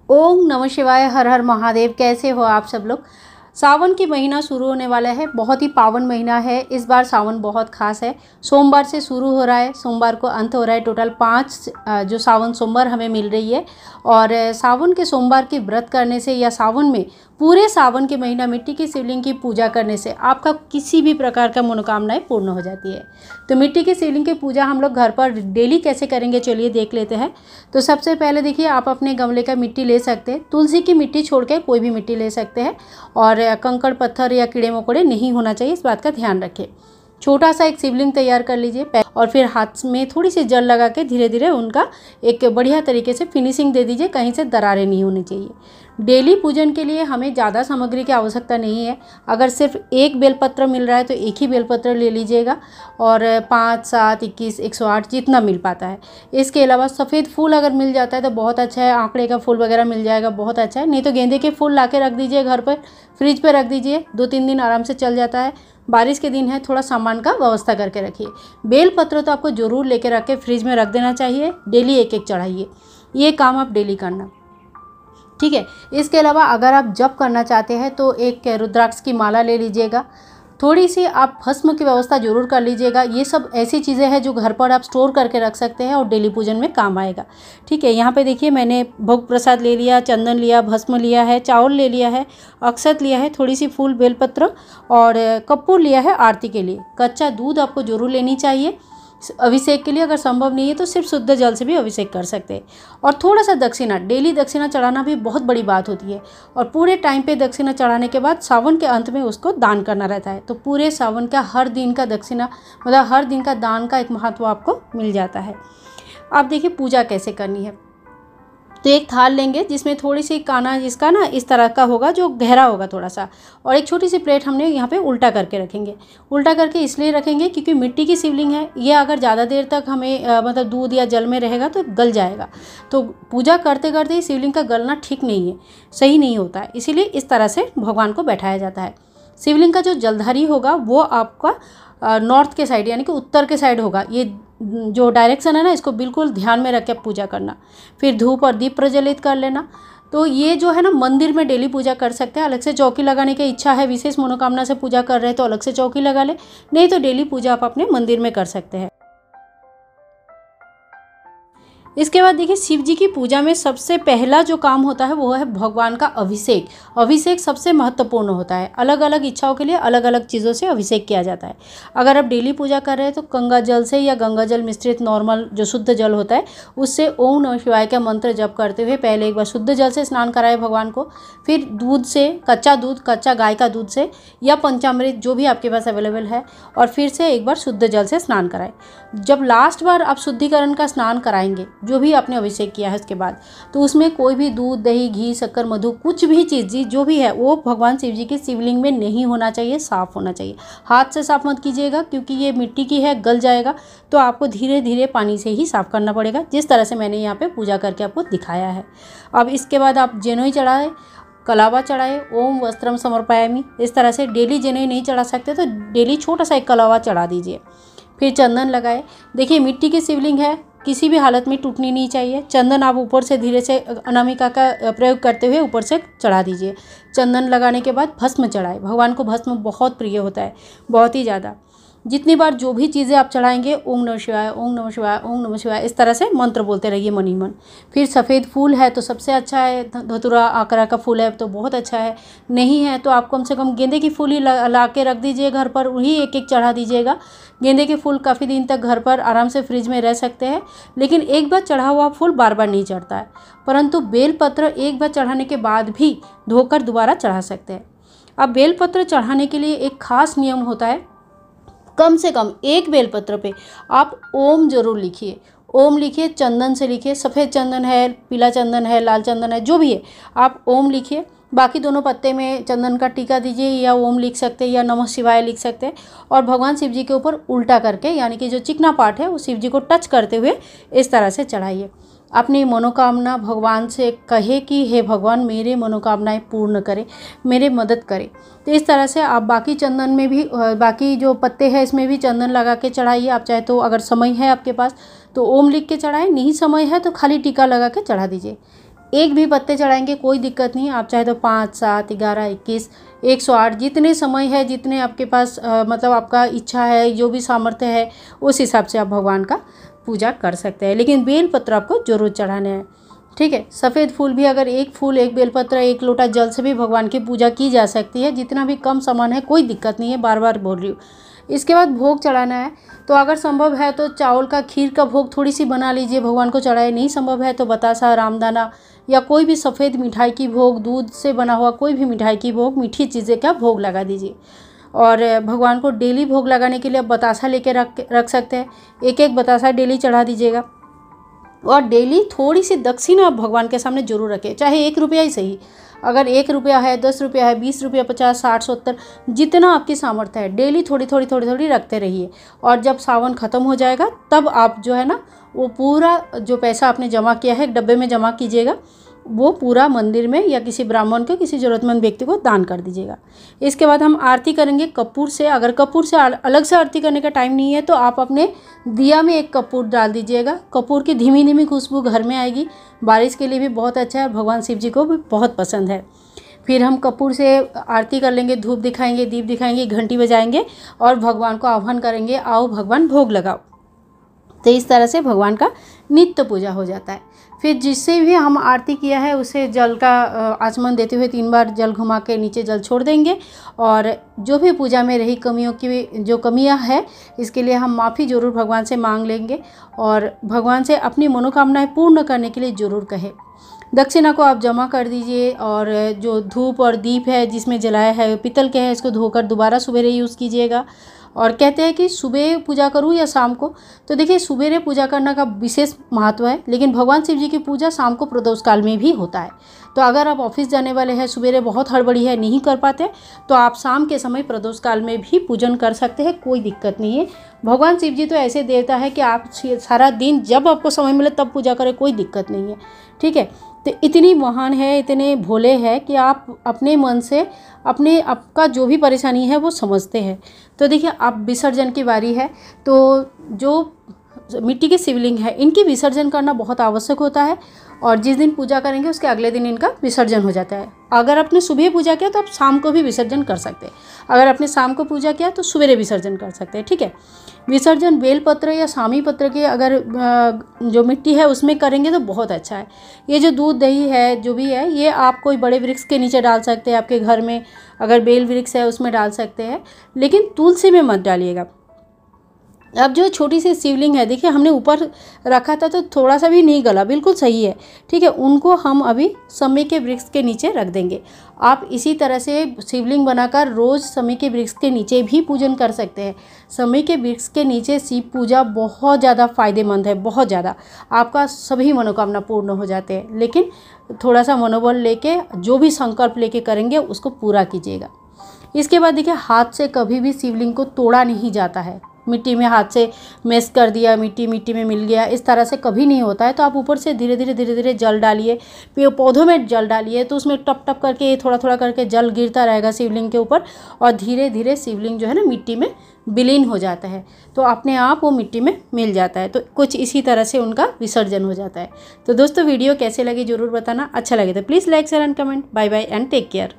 ओम नमः शिवाय, हर हर महादेव। कैसे हो आप सब लोग। सावन की महीना शुरू होने वाला है। बहुत ही पावन महीना है। इस बार सावन बहुत खास है। सोमवार से शुरू हो रहा है, सोमवार को अंत हो रहा है। टोटल 5 जो सावन सोमवार हमें मिल रही है। और सावन के सोमवार की व्रत करने से या सावन में पूरे सावन के महीना मिट्टी की शिवलिंग की पूजा करने से आपका किसी भी प्रकार का मनोकामनाएं पूर्ण हो जाती है। तो मिट्टी की शिवलिंग की पूजा हम लोग घर पर डेली कैसे करेंगे, चलिए देख लेते हैं। तो सबसे पहले देखिए, आप अपने गमले का मिट्टी ले सकते हैं। तुलसी की मिट्टी छोड़ के कोई भी मिट्टी ले सकते हैं। और कंकड़ पत्थर या कीड़े मकोड़े नहीं होना चाहिए, इस बात का ध्यान रखें। छोटा सा एक शिवलिंग तैयार कर लीजिए और फिर हाथ में थोड़ी सी जल लगा के धीरे धीरे उनका एक बढ़िया तरीके से फिनिशिंग दे दीजिए। कहीं से दरारें नहीं होनी चाहिए। डेली पूजन के लिए हमें ज़्यादा सामग्री की आवश्यकता नहीं है। अगर सिर्फ एक बेलपत्र मिल रहा है तो एक ही बेलपत्र ले लीजिएगा। और 5, 7, 21, 108 जितना मिल पाता है। इसके अलावा सफ़ेद फूल अगर मिल जाता है तो बहुत अच्छा है। आंकड़े का फूल वगैरह मिल जाएगा, बहुत अच्छा है। नहीं तो गेंदे के फूल ला के रख दीजिए घर पर, फ्रिज पर रख दीजिए। 2-3 दिन आराम से चल जाता है। बारिश के दिन है, थोड़ा सामान का व्यवस्था करके रखिए। बेल पत्र तो आपको ज़रूर लेके रख के फ्रिज में रख देना चाहिए। डेली एक एक चढ़ाइए। ये काम आप डेली करना, ठीक है। इसके अलावा अगर आप जप करना चाहते हैं तो एक रुद्राक्ष की माला ले लीजिएगा। थोड़ी सी आप भस्म की व्यवस्था जरूर कर लीजिएगा। ये सब ऐसी चीज़ें हैं जो घर पर आप स्टोर करके रख सकते हैं और डेली पूजन में काम आएगा, ठीक है। यहाँ पे देखिए, मैंने भोग प्रसाद ले लिया, चंदन लिया, भस्म लिया है, चावल ले लिया है, अक्षत लिया है, थोड़ी सी फूल बेलपत्र और कपूर लिया है आरती के लिए। कच्चा दूध आपको जरूर लेनी चाहिए अभिषेक के लिए। अगर संभव नहीं है तो सिर्फ शुद्ध जल से भी अभिषेक कर सकते हैं। और थोड़ा सा दक्षिणा, डेली दक्षिणा चढ़ाना भी बहुत बड़ी बात होती है। और पूरे टाइम पे दक्षिणा चढ़ाने के बाद सावन के अंत में उसको दान करना रहता है। तो पूरे सावन का हर दिन का दक्षिणा, मतलब हर दिन का दान का एक महत्व आपको मिल जाता है। अब देखिए पूजा कैसे करनी है। तो एक थाल लेंगे जिसमें थोड़ी सी काना, जिसका ना इस तरह का होगा, जो गहरा होगा थोड़ा सा। और एक छोटी सी प्लेट हमने यहाँ पे उल्टा करके रखेंगे। उल्टा करके इसलिए रखेंगे क्योंकि मिट्टी की शिवलिंग है। ये अगर ज़्यादा देर तक हमें मतलब दूध या जल में रहेगा तो गल जाएगा। तो पूजा करते करते ही शिवलिंग का गलना ठीक नहीं है, सही नहीं होता है। इसीलिए इस तरह से भगवान को बैठाया जाता है। शिवलिंग का जो जलधारी होगा वो आपका नॉर्थ के साइड यानी कि उत्तर के साइड होगा। ये जो डायरेक्शन है ना, इसको बिल्कुल ध्यान में रख के पूजा करना। फिर धूप और दीप प्रज्वलित कर लेना। तो ये जो है ना, मंदिर में डेली पूजा कर सकते हैं। अलग से चौकी लगाने की इच्छा है, विशेष मनोकामना से पूजा कर रहे हैं तो अलग से चौकी लगा ले, नहीं तो डेली पूजा आप अपने मंदिर में कर सकते हैं। इसके बाद देखिए, शिव जी की पूजा में सबसे पहला जो काम होता है वो है भगवान का अभिषेक। अभिषेक सबसे महत्वपूर्ण होता है। अलग अलग इच्छाओं के लिए अलग अलग चीज़ों से अभिषेक किया जाता है। अगर आप डेली पूजा कर रहे हैं तो गंगा जल से या गंगा जल मिश्रित नॉर्मल जो शुद्ध जल होता है उससे ओम नमः शिवाय का मंत्र जप करते हुए पहले एक बार शुद्ध जल से स्नान कराए भगवान को। फिर दूध से, कच्चा दूध, कच्चा गाय का दूध से या पंचामृत जो भी आपके पास अवेलेबल है, और फिर से एक बार शुद्ध जल से स्नान कराए। जब लास्ट बार आप शुद्धिकरण का स्नान कराएंगे, जो भी आपने अभिषेक किया है उसके बाद, तो उसमें कोई भी दूध, दही, घी, शक्कर, मधु, कुछ भी चीज़ जो भी है वो भगवान शिव जी की शिवलिंग में नहीं होना चाहिए, साफ होना चाहिए। हाथ से साफ मत कीजिएगा क्योंकि ये मिट्टी की है, गल जाएगा। तो आपको धीरे धीरे पानी से ही साफ करना पड़ेगा, जिस तरह से मैंने यहाँ पे पूजा करके आपको दिखाया है। अब इसके बाद आप जनेऊ चढ़ाए, कलावा चढ़ाए, ओम वस्त्रम समर्पयामि। इस तरह से डेली जनेऊ नहीं चढ़ा सकते तो डेली छोटा सा एक कलावा चढ़ा दीजिए। फिर चंदन लगाए। देखिए, मिट्टी की शिवलिंग है, किसी भी हालत में टूटनी नहीं चाहिए। चंदन आप ऊपर से धीरे से अनामिका का प्रयोग करते हुए ऊपर से चढ़ा दीजिए। चंदन लगाने के बाद भस्म चढ़ाए। भगवान को भस्म बहुत प्रिय होता है, बहुत ही ज़्यादा। जितनी बार जो भी चीज़ें आप चढ़ाएंगे, ओम नमः शिवाय, ओम नमः शिवाय, ओम नमः शिवाय, इस तरह से मंत्र बोलते रहिए मन ही मन। फिर सफ़ेद फूल है तो सबसे अच्छा है, धतूरा आकरा का फूल है तो बहुत अच्छा है। नहीं है तो आप कम से कम गेंदे की फूल ही ला के रख दीजिए घर पर, वही एक एक चढ़ा दीजिएगा। गेंदे के फूल काफ़ी दिन तक घर पर आराम से फ्रिज में रह सकते हैं, लेकिन एक बार चढ़ा हुआ फूल बार बार नहीं चढ़ता है। परंतु बेलपत्र एक बार चढ़ाने के बाद भी धोकर दोबारा चढ़ा सकते हैं। अब बेलपत्र चढ़ाने के लिए एक खास नियम होता है। कम से कम एक बेलपत्र पे आप ओम जरूर लिखिए। ओम लिखिए, चंदन से लिखिए। सफ़ेद चंदन है, पीला चंदन है, लाल चंदन है, जो भी है आप ओम लिखिए। बाकी दोनों पत्ते में चंदन का टीका दीजिए, या ओम लिख सकते हैं या नमः शिवाय लिख सकते हैं। और भगवान शिव जी के ऊपर उल्टा करके, यानी कि जो चिकना पार्ट है वो शिव जी को टच करते हुए इस तरह से चढ़ाइए। अपनी मनोकामना भगवान से कहे कि हे भगवान, मेरे मनोकामनाएं पूर्ण करे, मेरे मदद करे। तो इस तरह से आप बाकी चंदन में भी, बाकी जो पत्ते हैं इसमें भी चंदन लगा के चढ़ाइए। आप चाहे तो, अगर समय है आपके पास तो ओम लिख के चढ़ाएं, नहीं समय है तो खाली टीका लगा के चढ़ा दीजिए। एक भी पत्ते चढ़ाएंगे कोई दिक्कत नहीं, आप चाहे तो 5, 7, 11, 21, 108 जितने समय है, जितने आपके पास मतलब आपका इच्छा है, जो भी सामर्थ्य है उस हिसाब से आप भगवान का पूजा कर सकते हैं। लेकिन बेलपत्र आपको जरूर चढ़ाने हैं, ठीक है। सफ़ेद फूल भी, अगर एक फूल, एक बेलपत्र, एक लोटा जल से भी भगवान की पूजा की जा सकती है। जितना भी कम सामान है कोई दिक्कत नहीं है, बार बार बोल रही हूँ। इसके बाद भोग चढ़ाना है, तो अगर संभव है तो चावल का खीर का भोग थोड़ी सी बना लीजिए, भगवान को चढ़ाए। नहीं संभव है तो बतासा, रामदाना या कोई भी सफ़ेद मिठाई की भोग, दूध से बना हुआ कोई भी मिठाई की भोग, मीठी चीज़ें का भोग लगा दीजिए। और भगवान को डेली भोग लगाने के लिए आप बतासा लेके रख सकते हैं, एक एक बतासा डेली चढ़ा दीजिएगा। और डेली थोड़ी सी दक्षिणा आप भगवान के सामने जरूर रखें, चाहे 1 रुपया ही सही। अगर 1 रुपया है, 10 रुपया है, 20 रुपया, 50, 60, 70, जितना आपकी सामर्थ्य है, डेली थोड़ी थोड़ी रखते रहिए। और जब सावन ख़त्म हो जाएगा तब आप जो है ना, वो पूरा जो पैसा आपने जमा किया है एक डब्बे में जमा कीजिएगा, वो पूरा मंदिर में या किसी ब्राह्मण को, किसी ज़रूरतमंद व्यक्ति को दान कर दीजिएगा। इसके बाद हम आरती करेंगे कपूर से। अगर कपूर से अलग से आरती करने का टाइम नहीं है तो आप अपने दिया में एक कपूर डाल दीजिएगा। कपूर की धीमी धीमी खुशबू घर में आएगी, बारिश के लिए भी बहुत अच्छा है, भगवान शिव जी को भी बहुत पसंद है। फिर हम कपूर से आरती कर लेंगे, धूप दिखाएंगे, दीप दिखाएंगे, घंटी बजाएंगे और भगवान को आह्वान करेंगे, आओ भगवान भोग लगाओ। तो इस तरह से भगवान का नित्य पूजा हो जाता है। फिर जिससे भी हम आरती किया है उसे जल का आचमन देते हुए 3 बार जल घुमा के नीचे जल छोड़ देंगे। और जो भी पूजा में रही कमियों की, जो कमियां है, इसके लिए हम माफ़ी ज़रूर भगवान से मांग लेंगे और भगवान से अपनी मनोकामनाएं पूर्ण करने के लिए ज़रूर कहें। दक्षिणा को आप जमा कर दीजिए और जो धूप और दीप है जिसमें जलाया है पीतल के है, इसको धोकर दोबारा सवेरे यूज़ कीजिएगा। और कहते हैं कि सुबह पूजा करूं या शाम को, तो देखिए सवेरे पूजा करने का विशेष महत्व है, लेकिन भगवान शिव जी की पूजा शाम को प्रदोष काल में भी होता है। तो अगर आप ऑफिस जाने वाले हैं, सवेरे बहुत हड़बड़ी है, नहीं कर पाते, तो आप शाम के समय प्रदोष काल में भी पूजन कर सकते हैं, कोई दिक्कत नहीं है। भगवान शिव जी तो ऐसे देवता है कि आप सारा दिन जब आपको समय मिले तब पूजा करें, कोई दिक्कत नहीं है, ठीक है। तो इतनी महान है, इतने भोले हैं कि आप अपने मन से अपने आपका जो भी परेशानी है वो समझते हैं। तो देखिए अब विसर्जन की बारी है, तो जो मिट्टी के शिवलिंग है इनकी विसर्जन करना बहुत आवश्यक होता है। और जिस दिन पूजा करेंगे उसके अगले दिन इनका विसर्जन हो जाता है। अगर आपने सुबह पूजा किया तो आप शाम को भी विसर्जन कर सकते हैं, अगर आपने शाम को पूजा किया तो सवेरे विसर्जन कर सकते हैं, ठीक है। विसर्जन बेलपत्र या सामी पत्र के अगर जो मिट्टी है उसमें करेंगे तो बहुत अच्छा है। ये जो दूध दही है जो भी है, ये आप कोई बड़े वृक्ष के नीचे डाल सकते हैं, आपके घर में अगर बेल वृक्ष है उसमें डाल सकते हैं, लेकिन तुलसी में मत डालिएगा। अब जो छोटी सी शिवलिंग है, देखिए हमने ऊपर रखा था तो थोड़ा सा भी नहीं गला, बिल्कुल सही है, ठीक है। उनको हम अभी समय के वृक्ष के नीचे रख देंगे। आप इसी तरह से शिवलिंग बनाकर रोज़ समय के वृक्ष के नीचे भी पूजन कर सकते हैं। समय के वृक्ष के नीचे शिव पूजा बहुत ज़्यादा फायदेमंद है, बहुत ज़्यादा। आपका सभी मनोकामना पूर्ण हो जाते हैं, लेकिन थोड़ा सा मनोबल लेके जो भी संकल्प लेके करेंगे उसको पूरा कीजिएगा। इसके बाद देखिए हाथ से कभी भी शिवलिंग को तोड़ा नहीं जाता है। मिट्टी में हाथ से मैश कर दिया, मिट्टी में मिल गया, इस तरह से कभी नहीं होता है। तो आप ऊपर से धीरे धीरे जल डालिए, पेड़ पौधों में जल डालिए, तो उसमें टप टप करके थोड़ा करके जल गिरता रहेगा शिवलिंग के ऊपर, और धीरे धीरे शिवलिंग जो है ना मिट्टी में विलीन हो जाता है, तो अपने आप वो मिट्टी में मिल जाता है। तो कुछ इसी तरह से उनका विसर्जन हो जाता है। तो दोस्तों वीडियो कैसे लगी ज़रूर बताना, अच्छा लगे तो please like share and comment. Bye bye and take care.